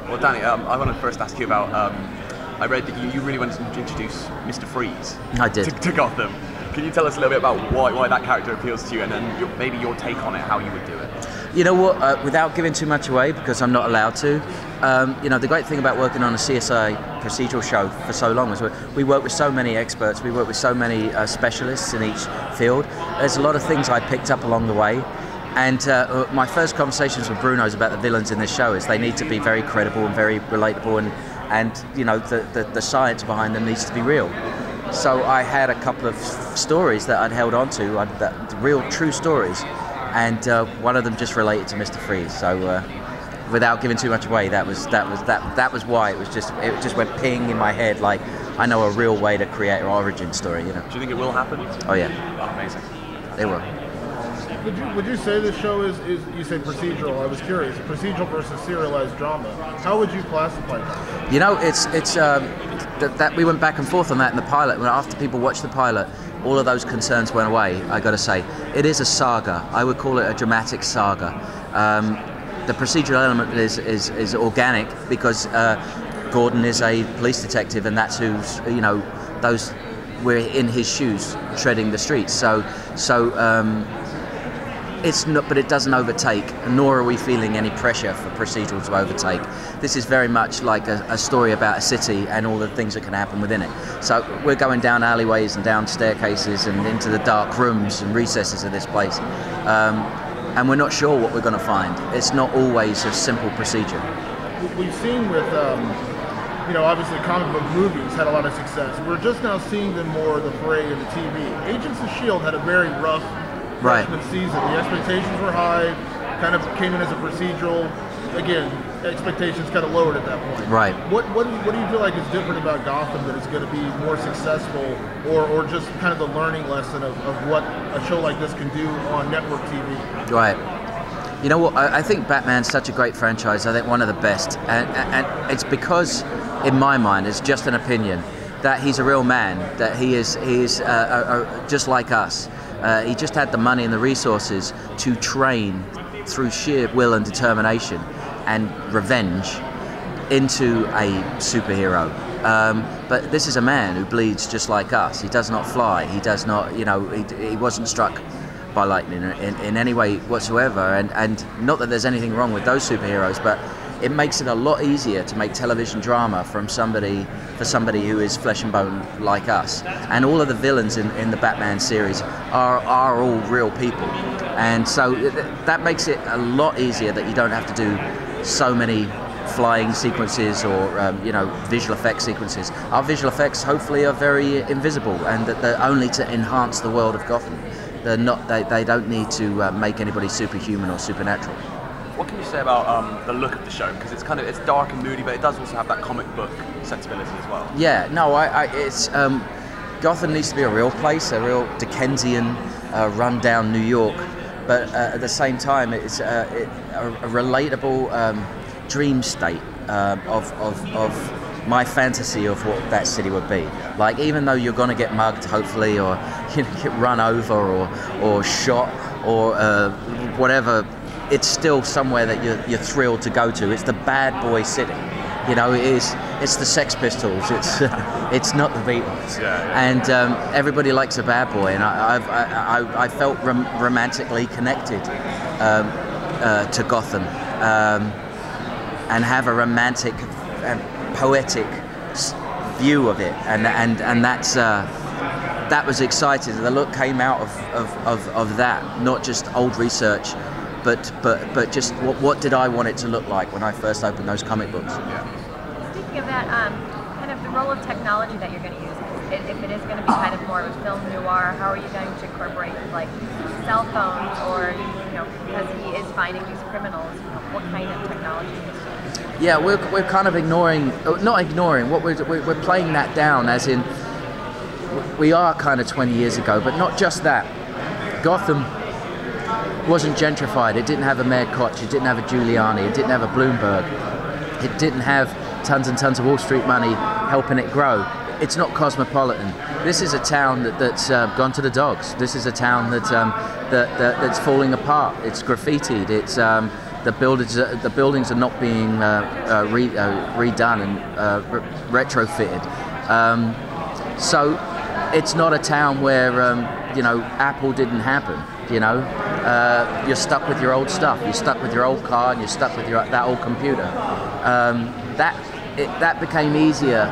Well, Danny, I want to first ask you about. I read that you really wanted to introduce Mr. Freeze. I did. To Gotham. Can you tell us a little bit about why that character appeals to you, and then maybe your take on it, how you would do it? You know what? Without giving too much away, because I'm not allowed to. You know, the great thing about working on a CSI procedural show for so long is we work with so many experts. We work with so many specialists in each field. There's a lot of things I picked up along the way. And my first conversations with Bruno's about the villains in this show is they need to be very credible and very relatable, and you know, the science behind them needs to be real. So I had a couple of stories that I'd held on to, real true stories, and one of them just related to Mr. Freeze. So without giving too much away, that was why it just went ping in my head, like I know a real way to create an origin story. You know. Do you think it will happen? Oh yeah. Oh, amazing. It will. Would you say this show is you say procedural? I was curious. Procedural versus serialized drama. How would you classify that? You know, it's that we went back and forth on that in the pilot. After people watched the pilot, all of those concerns went away. I got to say, it is a saga. I would call it a dramatic saga. The procedural element is organic because Gordon is a police detective, and that's who's, you know, those we're in his shoes treading the streets. So it's not, but it doesn't overtake, nor are we feeling any pressure for procedural to overtake. This is very much like a story about a city and all the things that can happen within it. So we're going down alleyways and down staircases and into the dark rooms and recesses of this place. And we're not sure what we're going to find. It's not always a simple procedure. We've seen with, you know, obviously comic book movies had a lot of success. We're just now seeing them more the fray of the TV. Agents of S.H.I.E.L.D. had a very rough freshman season. The expectations were high, kind of came in as a procedural. Again, expectations kind of lowered at that point. Right. What do you feel like is different about Gotham that is going to be more successful, or just kind of the learning lesson of what a show like this can do on network TV? Right. You know what? I think Batman's such a great franchise. I think one of the best, and it's because, in my mind, it's just an opinion, that he's a real man. That he is just like us. He just had the money and the resources to train through sheer will and determination and revenge into a superhero. But this is a man who bleeds just like us. He does not fly. He does not, you know, he wasn't struck by lightning in any way whatsoever. And not that there's anything wrong with those superheroes, but it makes it a lot easier to make television drama for somebody who is flesh and bone like us. And all of the villains in the Batman series are all real people. And so that makes it a lot easier that you don't have to do so many flying sequences or you know, visual effects sequences. Our visual effects hopefully are very invisible, and that they're only to enhance the world of Gotham. They're not. They don't need to make anybody superhuman or supernatural. What can you say about the look of the show? Because it's dark and moody, but it does also have that comic book sensibility as well. Yeah, no, it's Gotham needs to be a real place, a real Dickensian, run-down New York, but at the same time, it's a relatable dream state of my fantasy of what that city would be. Like, even though you're going to get mugged, hopefully, or you know, get run over or shot or whatever, it's still somewhere that you're thrilled to go to. It's the bad boy city, you know. It's the Sex Pistols. It's not the Beatles. Yeah. And everybody likes a bad boy, and I felt romantically connected to Gotham, and have a romantic and poetic view of it, and that was exciting. The look came out of that, not just old research, but just what did I want it to look like when I first opened those comic books. Yeah. Speaking of that, kind of the role of technology that you're going to use, if it is going to be kind of more of a film noir, how are you going to incorporate like cell phones, or, you know, because he is finding these criminals, you know, what kind of technology is used? Yeah, we're kind of not ignoring, what we're playing that down, as in we are kind of 20 years ago, but not just that. Gotham wasn't gentrified. It didn't have a Mayor Koch. It didn't have a Giuliani. It didn't have a Bloomberg. It didn't have tons and tons of Wall Street money helping it grow. It's not cosmopolitan. This is a town that's gone to the dogs. This is a town that's falling apart. It's graffitied. The buildings are not being redone and retrofitted. So it's not a town where you know, Apple didn't happen. You know, you're stuck with your old stuff. You're stuck with your old car, and you're stuck with that old computer. That became easier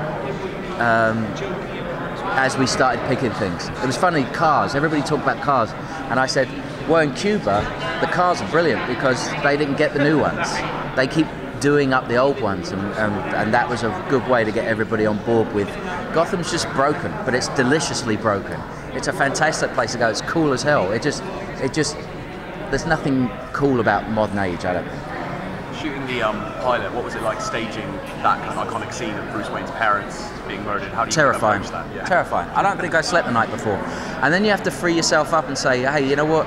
as we started picking things. It was funny, cars. Everybody talked about cars, and I said, well, in Cuba, the cars are brilliant because they didn't get the new ones. They keep doing up the old ones, and that was a good way to get everybody on board with. Gotham's just broken, but it's deliciously broken. It's a fantastic place to go. It's cool as hell. It just, there's nothing cool about modern age, I don't think. Shooting the pilot, what was it like staging that kind of iconic scene of Bruce Wayne's parents being murdered? How do you Terrifying. approach that? Yeah. Terrifying. I don't think I slept the night before. And then you have to free yourself up and say, hey, you know what?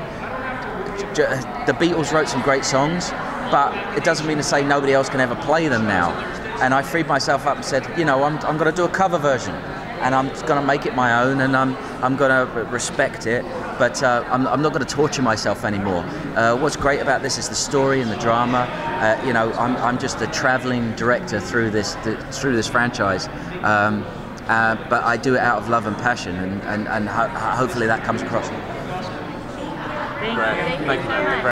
The Beatles wrote some great songs, but it doesn't mean to say nobody else can ever play them now. And I freed myself up and said, you know, I'm going to do a cover version, and I'm going to make it my own, and I'm going to respect it, but I'm not going to torture myself anymore. What's great about this is the story and the drama. You know, I'm just a traveling director through this franchise, but I do it out of love and passion, and hopefully that comes across. Thank you. Thank you very much.